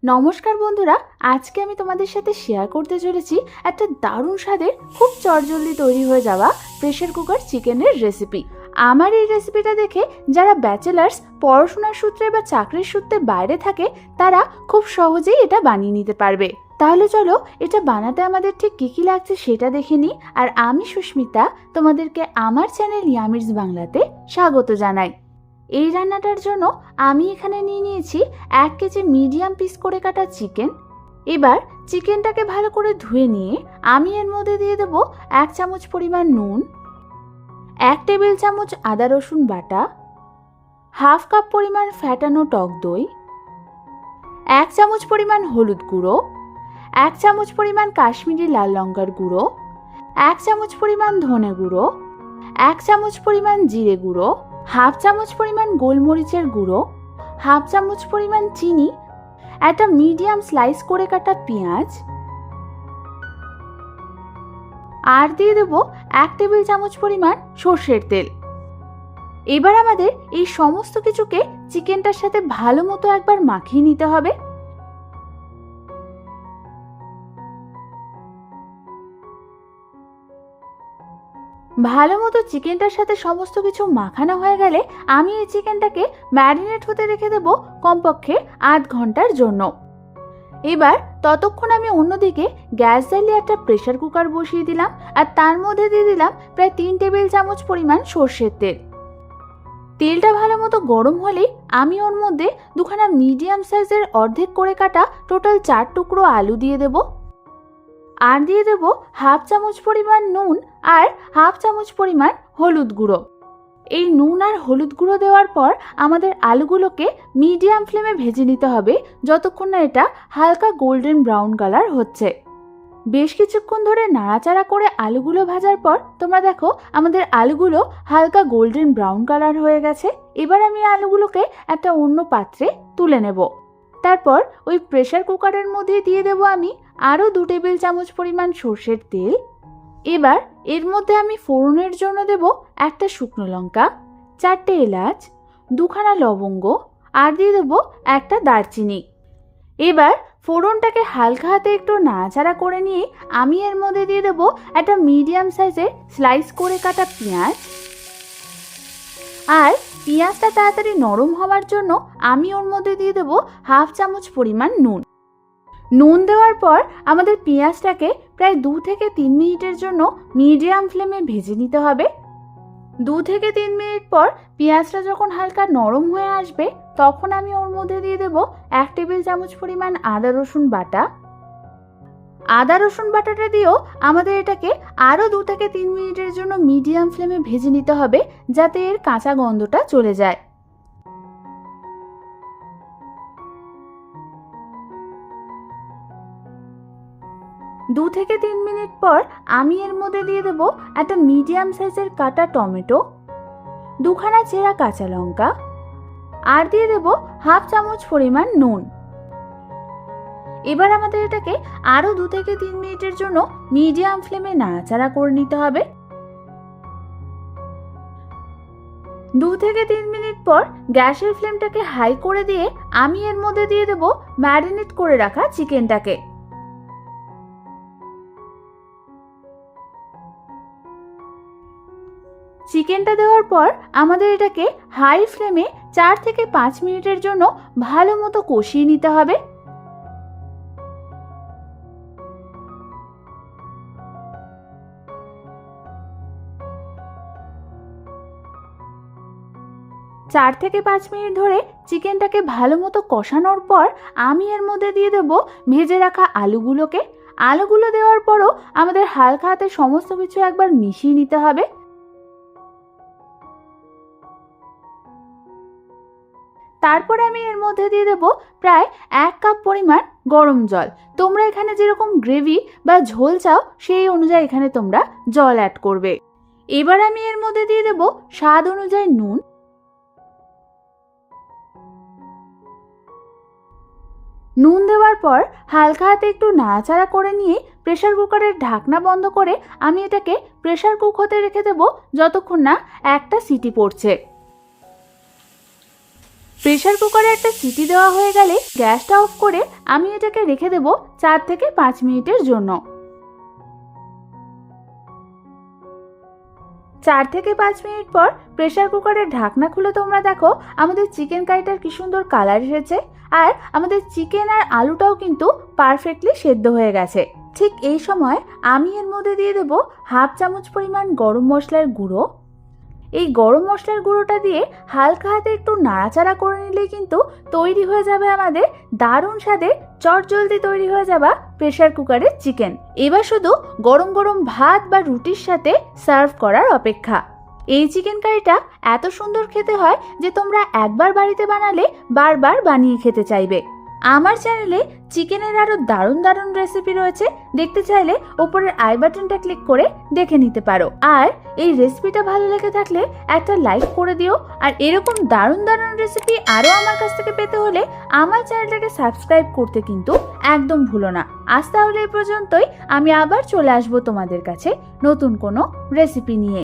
নমস্কার বন্ধুরা, আজকে আমি তোমাদের সাথে শেয়ার করতে চলেছি একটা দারুণ স্বাদের খুব চটজলদি তৈরি হয়ে যাওয়া প্রেসার কুকার চিকেনের রেসিপি। আমার এই রেসিপিটা দেখে যারা ব্যাচেলার্স, পড়াশোনার সূত্রে বা চাকরির সূত্রে বাইরে থাকে তারা খুব সহজেই এটা বানিয়ে নিতে পারবে। তাহলে চলো এটা বানাতে আমাদের ঠিক কী কী লাগছে সেটা দেখে নিই। আর আমি সুস্মিতা তোমাদেরকে আমার চ্যানেল ইয়ামিরস বাংলাতে স্বাগত জানাই। এই রান্নাটার জন্য আমি এখানে নিয়েছি 1 কেজি মিডিয়াম পিস করে কাটা চিকেন। এবার চিকেনটাকে ভালো করে ধুয়ে নিয়ে আমি এর মধ্যে দিয়ে দেবো 1 চামচ পরিমাণ নুন, 1 টেবিল চামচ আদা রসুন বাটা, হাফ কাপ পরিমাণ ফ্যাটানো টক দই, 1 চামচ পরিমাণ হলুদ গুঁড়ো, 1 চামচ পরিমাণ কাশ্মীরি লাল লঙ্কার গুঁড়ো, 1 চামচ পরিমাণ ধনে গুঁড়ো, 1 চামচ পরিমাণ জিরে গুঁড়ো, হাফ চামচ পরিমাণ গোলমরিচের গুঁড়ো, হাফ চামচ পরিমাণ চিনি, একটা মিডিয়াম স্লাইস করে কাটা পেঁয়াজ, আর দিয়ে দেবো 1 টেবিল চামচ পরিমাণ সর্ষের তেল। এবার আমাদের এই সমস্ত কিছুকে চিকেনটার সাথে ভালো মতো একবার মাখিয়ে নিতে হবে। ভালো মতো চিকেনটার সাথে সমস্ত কিছু মাখানো হয়ে গেলে আমি এই চিকেনটাকে ম্যারিনেট হতে রেখে দেবো কমপক্ষে 8 ঘন্টার জন্য। এবার ততক্ষণ আমি অন্যদিকে গ্যাস জ্বালিয়ে একটা প্রেসার কুকার বসিয়ে দিলাম আর তার মধ্যে দিয়ে দিলাম প্রায় 3 টেবিল চামচ পরিমাণ সর্ষের তেল। তেলটা ভালো মতো গরম হলেই আমি ওর মধ্যে দুখানা মিডিয়াম সাইজের অর্ধেক করে কাটা টোটাল 4 টুকরো আলু দিয়ে দেবো, আর দিয়ে দেবো হাফ চামচ পরিমাণ নুন আর হাফ চামচ পরিমাণ হলুদ গুঁড়ো। এই নুন আর হলুদ গুঁড়ো দেওয়ার পর আমাদের আলুগুলোকে মিডিয়াম ফ্লেমে ভেজে নিতে হবে যতক্ষণ না এটা হালকা গোল্ডেন ব্রাউন কালার হচ্ছে। বেশ কিছুক্ষণ ধরে নাড়াচাড়া করে আলুগুলো ভাজার পর তোমরা দেখো আমাদের আলুগুলো হালকা গোল্ডেন ব্রাউন কালার হয়ে গেছে। এবার আমি আলুগুলোকে একটা অন্য পাত্রে তুলে নেব। তারপর ওই প্রেসার কুকারের মধ্যে দিয়ে দেব আমি আরও 2 টেবিল চামচ পরিমাণ সর্ষের তেল। এবার এর মধ্যে আমি ফোড়নের জন্য দেব একটা শুকনো লঙ্কা, 4টে এলাচ, 2খানা লবঙ্গ, আর দিয়ে দেবো একটা দারচিনি। এবার ফোড়নটাকে হালকা হাতে একটু নাড়াচাড়া করে নিয়ে আমি এর মধ্যে দিয়ে দেবো একটা মিডিয়াম সাইজের স্লাইস করে কাটা পেঁয়াজ। আর পেঁয়াজটা তাড়াতাড়ি নরম হওয়ার জন্য আমি ওর মধ্যে দিয়ে দেবো হাফ চামচ পরিমাণ নুন। নুন দেওয়ার পর আমাদের পেঁয়াজটাকে প্রায় 2 থেকে 3 মিনিটের জন্য মিডিয়াম ফ্লেমে ভেজে নিতে হবে। 2 থেকে 3 মিনিট পর পেঁয়াজটা যখন হালকা নরম হয়ে আসবে তখন আমি ওর মধ্যে দিয়ে দেবো 1 টেবিল চামচ পরিমাণ আদা রসুন বাটা। আদা রসুন বাটাটা দিয়েও আমাদের এটাকে আরও 2 থেকে 3 মিনিটের জন্য মিডিয়াম ফ্লেমে ভেজে নিতে হবে যাতে এর কাঁচা গন্ধটা চলে যায়। দু থেকে 3 মিনিট পর আমি এর মধ্যে দিয়ে দেব একটা মিডিয়াম সাইজের কাটা টমেটো, 2খানা চেরা কাঁচা লঙ্কা, আর দিয়ে দেব হাফ চামচ পরিমাণ নুন। এবার আমাদের এটাকে আরও 2 থেকে 3 মিনিটের জন্য মিডিয়াম ফ্লেমে নাড়াচাড়া করে নিতে হবে। 2 থেকে 3 মিনিট পর গ্যাসের ফ্লেমটাকে হাই করে দিয়ে আমি এর মধ্যে দিয়ে দেব ম্যারিনেট করে রাখা চিকেনটাকে। চিকেনটা দেওয়ার পর আমাদের এটাকে হাই ফ্লেমে 4 থেকে 5 মিনিটের জন্য ভালো মতো কষিয়ে নিতে হবে। চার থেকে 5 মিনিট ধরে চিকেনটাকে ভালো মতো কষানোর পর আমি এর মধ্যে দিয়ে দেব ভেজে রাখা আলুগুলোকে। আলুগুলো দেওয়ার পরও আমাদের হালকা হাতে সমস্ত কিছু একবার মিশিয়ে নিতে হবে। তারপরে আমি এর মধ্যে দিয়ে দেব প্রায় 1 কাপ পরিমাণ গরম জল। তোমরা এখানে যেরকম গ্রেভি বা ঝোল চাও সেই অনুযায়ী এখানে তোমরা জল অ্যাড করবে। এবার আমি এর মধ্যে দিয়ে দেব স্বাদ অনুযায়ী নুন। নুন দেওয়ার পর হালকা হাতে একটু নাড়াচাড়া করে নিয়ে প্রেসার কুকারের ঢাকনা বন্ধ করে আমি এটাকে প্রেসার কুক হতে রেখে দেব যতক্ষণ না একটা সিটি পড়ছে। প্রেসার কুকারে একটা সিটি দেওয়া হয়ে গেলে গ্যাসটা অফ করে আমি এটাকে রেখে দেব 4 থেকে 5 মিনিটের জন্য। 4 থেকে 5 মিনিট পর প্রেসার কুকারের ঢাকনা খুলে তোমরা দেখো আমাদের চিকেন কারিটার কি সুন্দর কালার এসেছে, আর আমাদের চিকেন আর আলুটাও কিন্তু পারফেক্টলি সেদ্ধ হয়ে গেছে। ঠিক এই সময় আমি এর মধ্যে দিয়ে দেব হাফ চামচ পরিমাণ গরম মশলার গুঁড়ো। এই গরম মশলার গুঁড়োটা দিয়ে হালকা হাতে একটু নাড়াচাড়া করে নিলেই কিন্তু তৈরি হয়ে যাবে আমাদের দারুণ স্বাদে চটজলদি তৈরি হয়ে যাওয়া প্রেসার কুকারের চিকেন। এবার শুধু গরম গরম ভাত বা রুটির সাথে সার্ভ করার অপেক্ষা। এই চিকেন কারিটা এত সুন্দর খেতে হয় যে তোমরা একবার বাড়িতে বানালে বারবার বানিয়ে খেতে চাইবে। আমার চ্যানেলে চিকেনের আরও দারুণ দারুণ রেসিপি রয়েছে, দেখতে চাইলে উপরের আই বাটনটা ক্লিক করে দেখে নিতে পারো। আর এই রেসিপিটা ভালো লেগে থাকলে একটা লাইক করে দিও। আর এরকম দারুণ দারুণ রেসিপি আরও আমার কাছ থেকে পেতে হলে আমার চ্যানেলটাকে সাবস্ক্রাইব করতে কিন্তু একদম ভুলো না। আজ তাহলে এই পর্যন্তই, আমি আবার চলে আসবো তোমাদের কাছে নতুন কোনো রেসিপি নিয়ে।